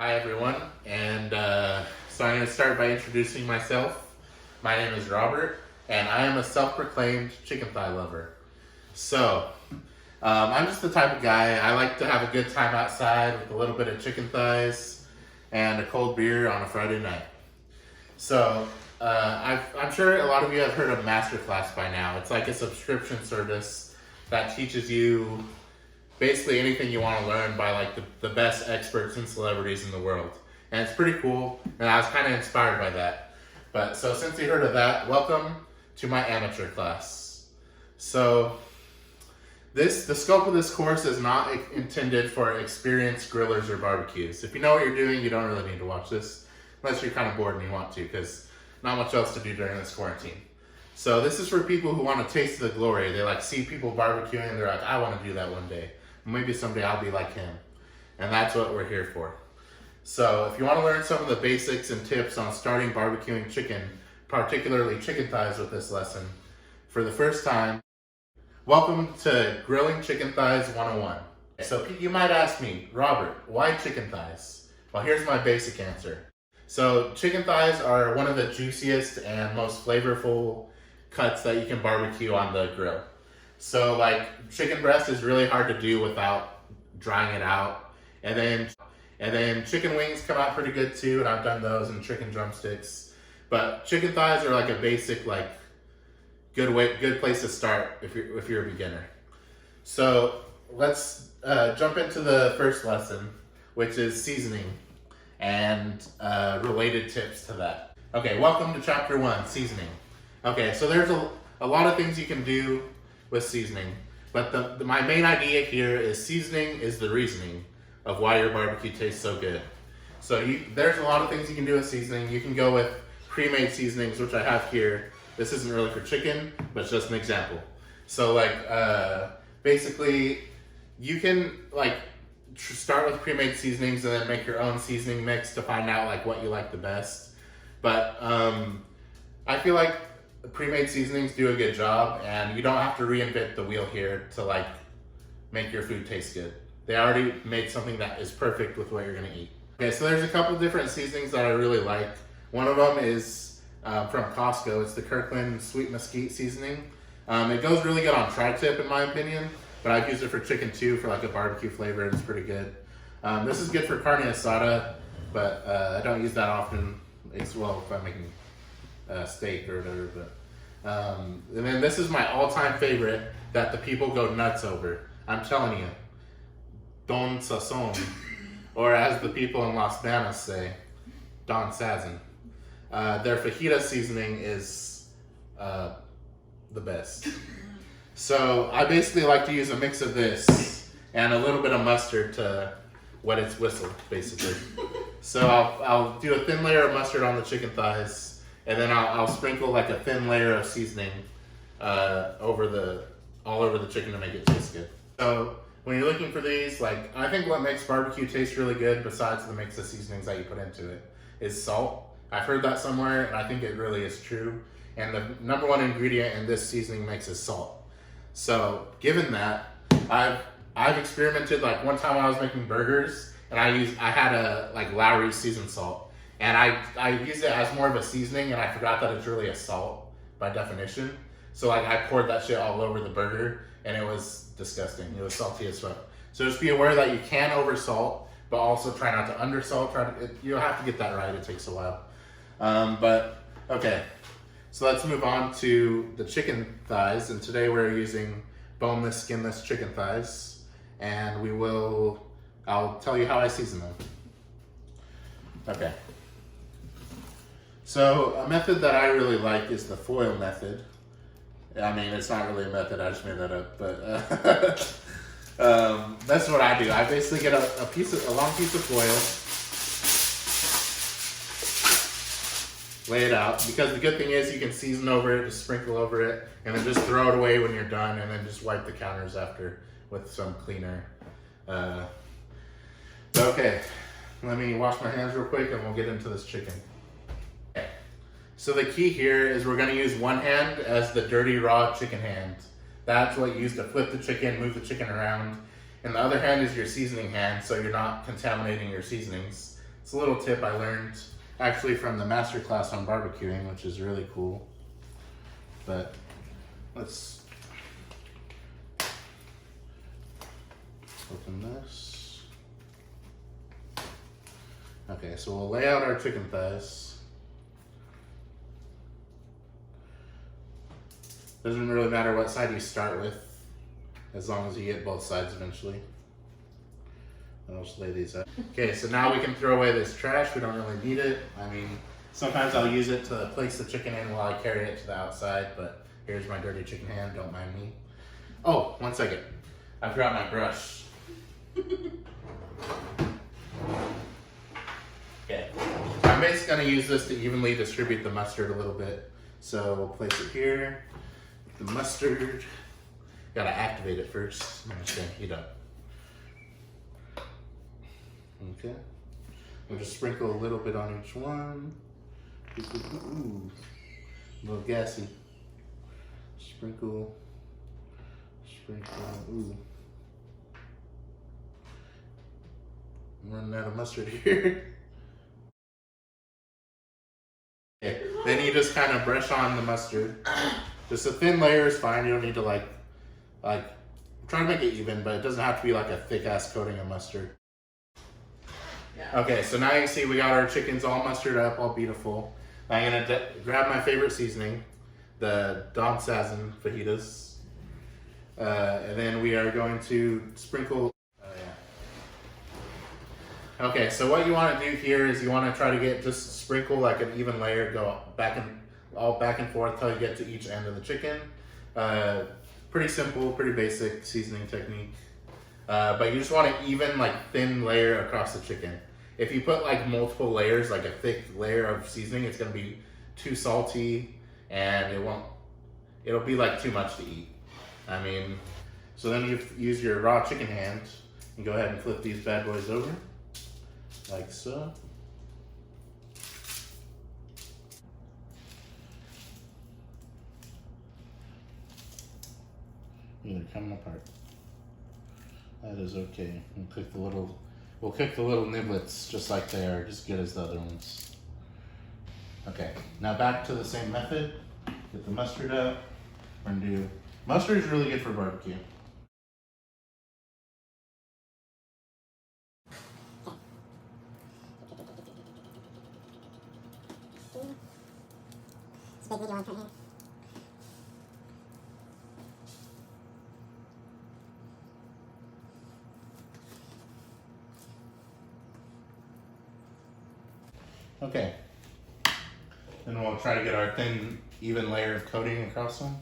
Hi everyone, and so I'm going to start by introducing myself. My name is Robert, and I am a self-proclaimed chicken thigh lover. So, I'm just the type of guy, I like to have a good time outside with a little bit of chicken thighs and a cold beer on a Friday night. So, I'm sure a lot of you have heard of Masterclass by now. It's like a subscription service that teaches you basically anything you want to learn by like the best experts and celebrities in the world. And it's pretty cool, and I was kind of inspired by that. But so since you heard of that, welcome to my amateur class. So the scope of this course is not intended for experienced grillers or barbecues. If you know what you're doing, you don't really need to watch this, unless you're kind of bored and you want to, because not much else to do during this quarantine. So this is for people who want to taste the glory. They like see people barbecuing and they're like, I want to do that one day. Maybe someday I'll be like him. And that's what we're here for. So if you want to learn some of the basics and tips on starting barbecuing chicken, particularly chicken thighs with this lesson, for the first time, welcome to Grilling Chicken Thighs 101. So you might ask me, Robert, why chicken thighs? Well, here's my basic answer. So chicken thighs are one of the juiciest and most flavorful cuts that you can barbecue on the grill. So like chicken breast is really hard to do without drying it out. And then chicken wings come out pretty good too, and I've done those, and chicken drumsticks. But chicken thighs are like a basic, like good place to start if you're a beginner. So let's jump into the first lesson, which is seasoning and related tips to that. Okay, welcome to chapter 1, seasoning. Okay, so there's a lot of things you can do with seasoning, but my main idea here is seasoning is the reasoning of why your barbecue tastes so good. So there's a lot of things you can do with seasoning. You can go with pre-made seasonings, which I have here. This isn't really for chicken, but it's just an example. So like basically you can like start with pre-made seasonings and then make your own seasoning mix to find out like what you like the best. But I feel like pre-made seasonings do a good job, and you don't have to reinvent the wheel here to like make your food taste good. They already made something that is perfect with what you're gonna eat. Okay, so there's a couple different seasonings that I really like. One of them is from Costco. It's the Kirkland sweet mesquite seasoning. It goes really good on tri-tip in my opinion, but I've used it for chicken too for like a barbecue flavor, and it's pretty good. This is good for carne asada, but I don't use that often. It's well if I'm making steak or whatever, but and then this is my all-time favorite that the people go nuts over. I'm telling you, Don Sazon, or as the people in Las Vegas say, Don Sazon. Their fajita seasoning is the best. So I basically like to use a mix of this and a little bit of mustard to wet its whistle, basically. So I'll do a thin layer of mustard on the chicken thighs, and then I'll sprinkle like a thin layer of seasoning all over the chicken to make it taste good. So when you're looking for these, like I think what makes barbecue taste really good, besides the mix of seasonings that you put into it, is salt. I've heard that somewhere, and I think it really is true. And the number one ingredient in this seasoning mix is salt. So given that, I've experimented. Like one time I was making burgers, and I had a like Lowry seasoned salt, and I used it as more of a seasoning, and I forgot that it's really a salt by definition. So like I poured that shit all over the burger, and it was disgusting. It was salty as fuck. So just be aware that you can over salt, but also try not to under salt. You'll have to get that right. It takes a while. But okay, so let's move on to the chicken thighs, and today we're using boneless, skinless chicken thighs, and I'll tell you how I season them. Okay. So a method that I really like is the foil method. I mean, it's not really a method, I just made that up, but that's what I do. I basically get a long piece of foil, lay it out, because the good thing is you can season over it, just sprinkle over it, and then just throw it away when you're done, and then just wipe the counters after with some cleaner. Okay, let me wash my hands real quick and we'll get into this chicken. Okay. So the key here is we're gonna use one hand as the dirty raw chicken hand. That's what you use to flip the chicken, move the chicken around. And the other hand is your seasoning hand, so you're not contaminating your seasonings. It's a little tip I learned actually from the master class on barbecuing, which is really cool. But let's open this. Okay, so we'll lay out our chicken thighs. Doesn't really matter what side you start with, as long as you get both sides eventually. I'll just lay these out. Okay, so now we can throw away this trash. We don't really need it. I mean, sometimes I'll use it to place the chicken in while I carry it to the outside, but here's my dirty chicken hand, don't mind me. Oh, 1 second. I forgot my brush. Okay, so I'm basically gonna use this to evenly distribute the mustard a little bit. So we'll place it here. The mustard, gotta activate it first. Okay, heat up. Okay, we'll just sprinkle a little bit on each one. Ooh, a little gassy. Sprinkle, ooh. I'm running out of mustard here. Okay, then you just kind of brush on the mustard. Just a thin layer is fine. You don't need to like try to make it even, but it doesn't have to be like a thick ass coating of mustard. Yeah. Okay, so now you can see we got our chickens all mustered up, all beautiful. I'm gonna grab my favorite seasoning, the Don Sazin fajitas, and then we are going to sprinkle. Okay, so what you want to do here is you want to try to get just sprinkle like an even layer, go back and forth till you get to each end of the chicken. Pretty simple, pretty basic seasoning technique. But you just want an even like thin layer across the chicken. If you put like multiple layers, like a thick layer of seasoning, it's gonna be too salty and it'll be like too much to eat. I mean, so then you use your raw chicken hand and go ahead and flip these bad boys over. Like so. They're coming apart. That is okay. We'll cook the little niblets just like they are, just good as the other ones. Okay, now back to the same method. Get the mustard up. We're gonna do, mustard is really good for barbecue. Okay, then we'll try to get our thin, even layer of coating across them.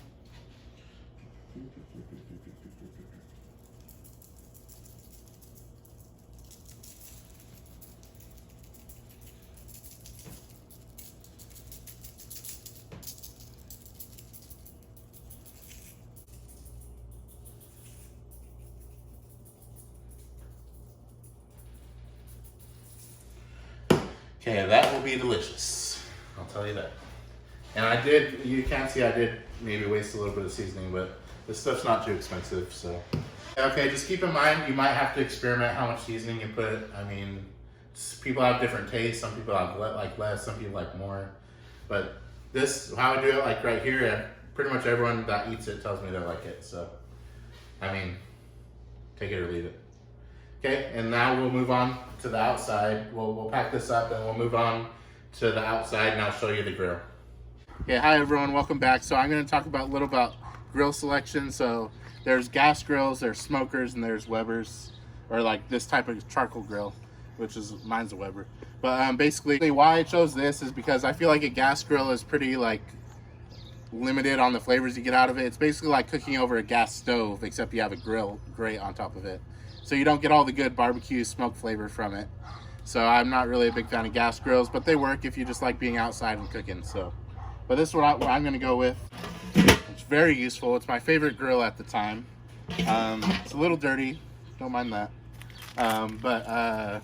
Okay, that will be delicious. I'll tell you that. And you can't see I did maybe waste a little bit of seasoning, but this stuff's not too expensive, so. Okay, just keep in mind, you might have to experiment how much seasoning you put. I mean, people have different tastes. Some people have like less, some people like more. But this, how I do it, like right here, pretty much everyone that eats it tells me they like it, so. I mean, take it or leave it. Okay, and now we'll move on to the outside. We'll pack this up and we'll move on to the outside and I'll show you the grill. Okay, hi everyone, welcome back. So I'm gonna talk a little about grill selection. So there's gas grills, there's smokers, and there's Webers, or like this type of charcoal grill, which is, mine's a Weber. But basically why I chose this is because I feel like a gas grill is pretty like limited on the flavors you get out of it. It's basically like cooking over a gas stove, except you have a grill grate on top of it. So you don't get all the good barbecue smoke flavor from it. So I'm not really a big fan of gas grills, but they work if you just like being outside and cooking. So, but this is what I'm gonna go with. It's very useful. It's my favorite grill at the time. It's a little dirty, don't mind that. But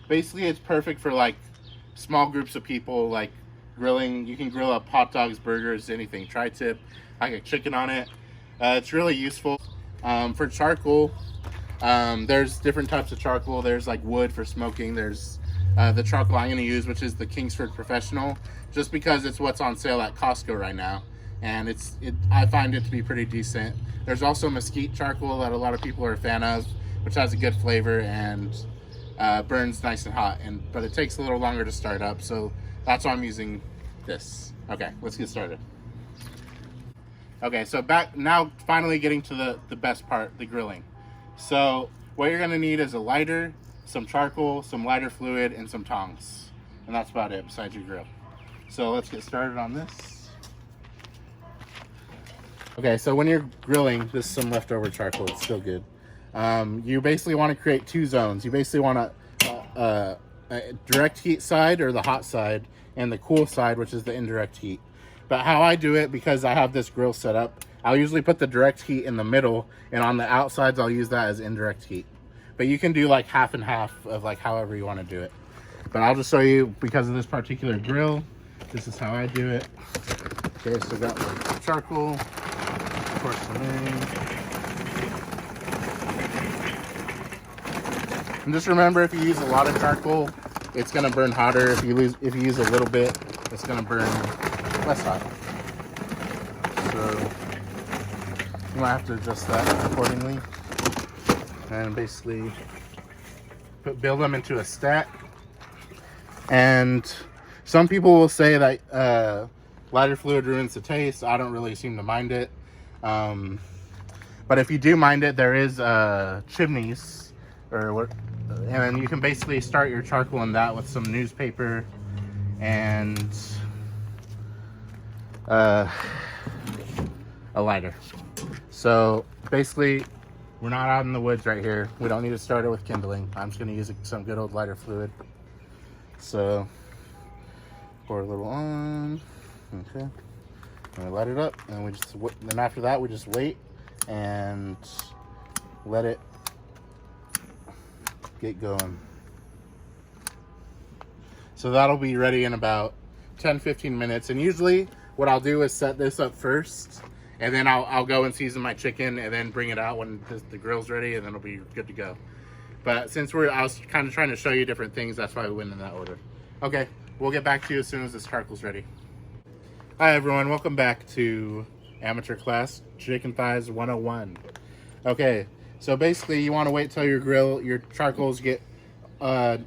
basically it's perfect for like small groups of people, like grilling. You can grill up hot dogs, burgers, anything. Tri-tip, I got chicken on it. It's really useful. For charcoal, there's different types of charcoal. There's like wood for smoking. There's the charcoal I'm going to use, which is the Kingsford Professional, just because it's what's on sale at Costco right now, and I find it to be pretty decent. There's also Mesquite charcoal that a lot of people are a fan of, which has a good flavor and burns nice and hot, but it takes a little longer to start up, so that's why I'm using this. Okay, let's get started. Okay, so back now, finally getting to the best part, the grilling. So what you're gonna need is a lighter, some charcoal, some lighter fluid, and some tongs. And that's about it besides your grill. So let's get started on this. Okay, so when you're grilling, this is some leftover charcoal, it's still good. You basically want to create two zones. You basically want a direct heat side, or the hot side, and the cool side, which is the indirect heat. But how I do it, because I have this grill set up, I'll usually put the direct heat in the middle, and on the outsides I'll use that as indirect heat. But you can do like half and half of like however you want to do it. But I'll just show you, because of this particular grill, this is how I do it. Okay, so got my charcoal, of course, and just remember, if you use a lot of charcoal, it's gonna burn hotter. If you use a little bit, it's gonna burn less hot. So you might have to adjust that accordingly. And basically build them into a stack. And some people will say that lighter fluid ruins the taste. I don't really seem to mind it. But if you do mind it, there is chimneys, and you can basically start your charcoal in that with some newspaper and a lighter. So basically, we're not out in the woods right here. We don't need to start it with kindling. I'm just going to use some good old lighter fluid. So pour a little on. Okay. And we light it up, and then after that we just wait and let it get going. So that'll be ready in about 10-15 minutes. And usually what I'll do is set this up first, and then I'll go and season my chicken and then bring it out when the grill's ready, and then it'll be good to go. But since I was kind of trying to show you different things, that's why we went in that order. Okay, we'll get back to you as soon as this charcoal's ready. Hi everyone, welcome back to Amateur Class Chicken Thighs 101. Okay, so basically you want to wait till your charcoals get all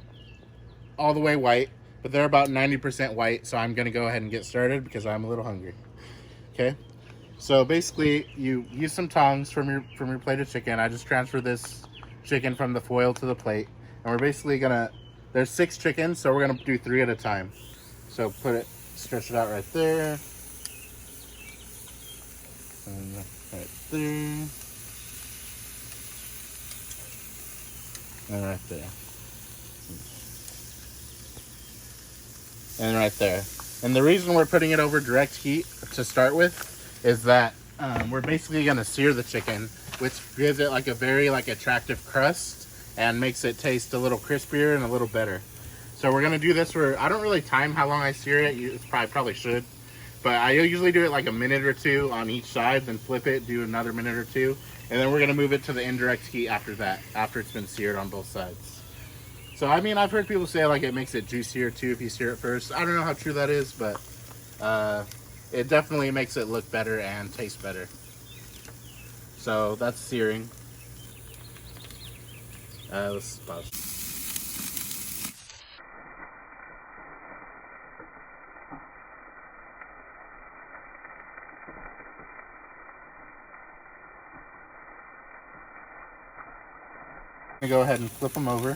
the way white, but they're about 90% white, so I'm going to go ahead and get started because I'm a little hungry. Okay, so basically you use some tongs from your plate of chicken. I just transfer this chicken from the foil to the plate, and we're basically there's 6 chickens, so we're gonna do 3 at a time. So stretch it out right there, and right there, and right there, and right there. And the reason we're putting it over direct heat to start with is that we're basically gonna sear the chicken, which gives it like a very attractive crust and makes it taste a little crispier and a little better. So we're gonna do this I don't really time how long I sear it. Probably should, but I usually do it like a minute or 2 on each side, then flip it, do another minute or 2, and then we're gonna move it to the indirect heat after that, after it's been seared on both sides. So I mean, I've heard people say like it makes it juicier too if you sear it first. I don't know how true that is, but it definitely makes it look better and taste better. So that's searing. Let's pause. I'm gonna go ahead and flip them over.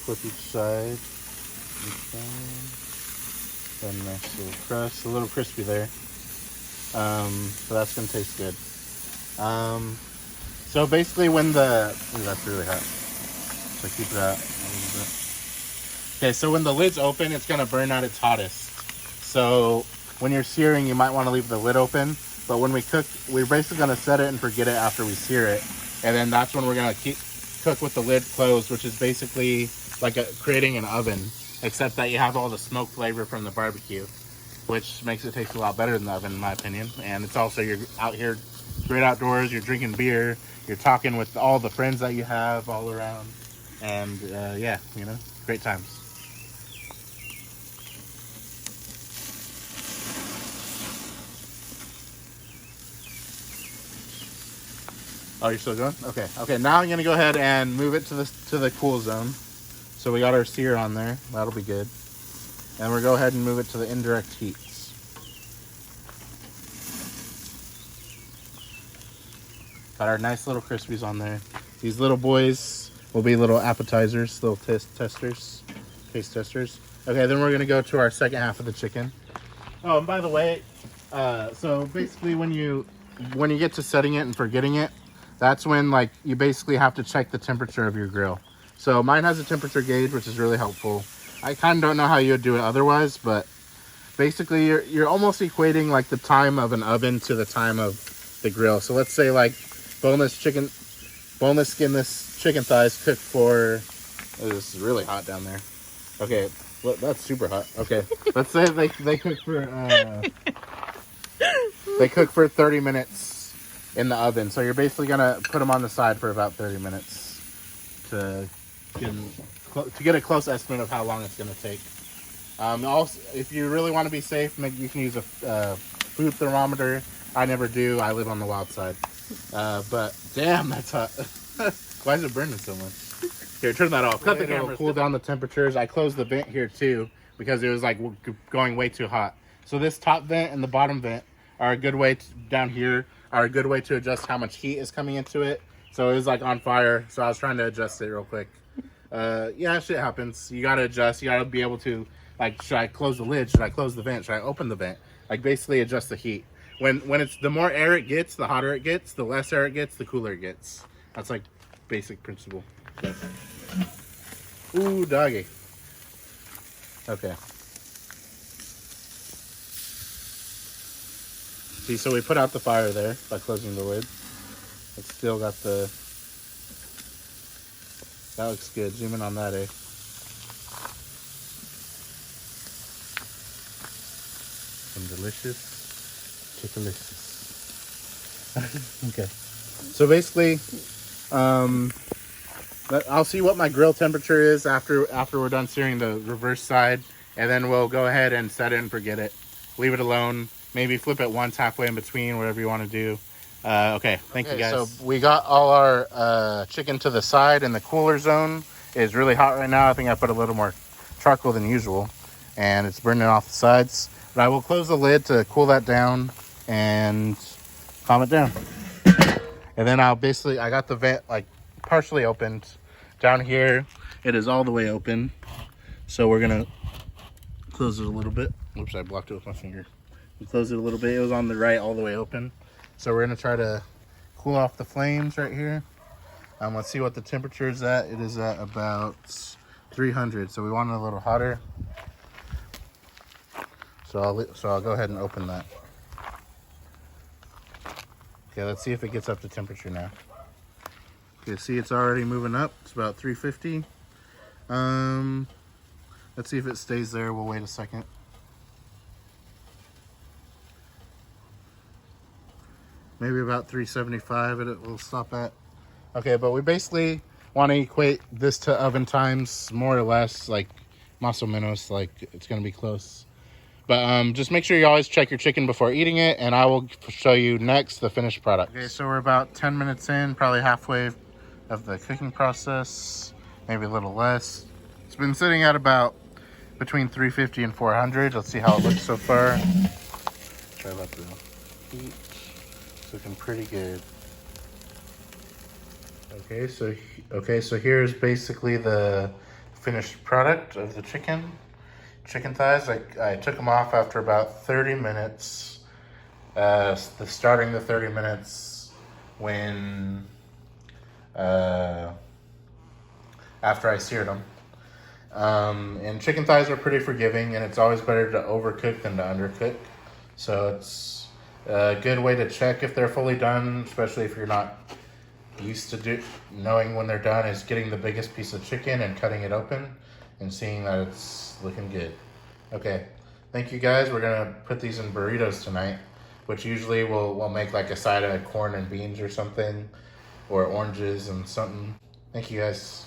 Flip each side. And a nice little crust, a little crispy there. So that's gonna taste good. So basically that's really hot. So keep it out a little bit. Okay, so when the lid's open, it's gonna burn at its hottest. So when you're searing, you might want to leave the lid open. But when we cook, we're basically gonna set it and forget it after we sear it. And then that's when we're gonna cook with the lid closed, which is basically like creating an oven, except that you have all the smoke flavor from the barbecue, which makes it taste a lot better than the oven, in my opinion. And it's also, you're out here, great outdoors, you're drinking beer, you're talking with all the friends that you have all around, And yeah, you know, great times. Oh, you're still going? Okay. Okay, now I'm gonna go ahead and move it to the cool zone. So we got our sear on there. That'll be good. And we'll go ahead and move it to the indirect heats. Got our nice little crispies on there. These little boys will be little appetizers, little taste testers. Okay, then we're gonna go to our second half of the chicken. Oh, and by the way, so basically when you get to setting it and forgetting it, that's when like you basically have to check the temperature of your grill. So mine has a temperature gauge, which is really helpful. I kind of don't know how you would do it otherwise, but basically you're almost equating like the time of an oven to the time of the grill. So let's say like boneless, skinless chicken thighs cook for, oh, this is really hot down there. Okay, well, that's super hot. Okay, let's say they cook for 30 minutes in the oven. So you're basically gonna put them on the side for about 30 minutes to get a close estimate of how long it's gonna take. Also, if you really want to be safe, you can use a food thermometer. I never do. I live on the wild side. But damn, that's hot. Why is it burning so much? Here, turn that off. Cut the camera. Cool down the temperatures. I closed the vent here too because it was like going way too hot. So this top vent and the bottom vent are a good way down here are a good way to adjust how much heat is coming into it. So it was like on fire. So I was trying to adjust it real quick. Yeah, shit happens. You gotta adjust. You gotta be able to, like, should I close the lid? Should I close the vent? Should I open the vent? Like, basically adjust the heat. When it's the more air it gets, the hotter it gets. The less air it gets, the cooler it gets. That's like basic principle. Okay. Ooh, doggy. Okay. See, so we put out the fire there by closing the lid. It's still got the... That looks good. Zoom in on that, eh? Some delicious chickalicious. Okay. So basically, I'll see what my grill temperature is after we're done searing the reverse side, and then we'll go ahead and set it and forget it. Leave it alone. Maybe flip it once halfway in between, whatever you want to do. Okay, thank you guys. So we got all our chicken to the side, and the cooler zone is really hot right now. I think I put a little more charcoal than usual, and it's burning off the sides. But I will close the lid to cool that down and calm it down. And then I got the vent like partially opened. Down here, it is all the way open. So we're gonna close it a little bit. Oops, I blocked it with my finger. We close it a little bit. It was on the right, all the way open. So we're gonna try to cool off the flames right here. Let's see what the temperature is at. It is at about 300. So we want it a little hotter. So I'll go ahead and open that. Okay, let's see if it gets up to temperature now. Okay, see, it's already moving up. It's about 350. Let's see if it stays there. We'll wait a second. Maybe about 375 it will stop at. Okay, but we basically want to equate this to oven times, more or less, like más o menos, like it's going to be close. But just make sure you always check your chicken before eating it, and I will show you next the finished product. Okay, so we're about 10 minutes in, probably halfway of the cooking process, maybe a little less. It's been sitting at about between 350 and 400. Let's see how it looks so far. Try about the heat. It's looking pretty good. Okay, so here's basically the finished product of the chicken thighs. I took them off after about 30 minutes. Starting the 30 minutes when after I seared them. And chicken thighs are pretty forgiving, and it's always better to overcook than to undercook. So it's a good way to check if they're fully done, especially if you're not used to knowing when they're done, is getting the biggest piece of chicken and cutting it open and seeing that it's looking good. Okay, thank you guys. We're gonna put these in burritos tonight, which usually we'll make like a side of corn and beans or something, or oranges and something. Thank you guys.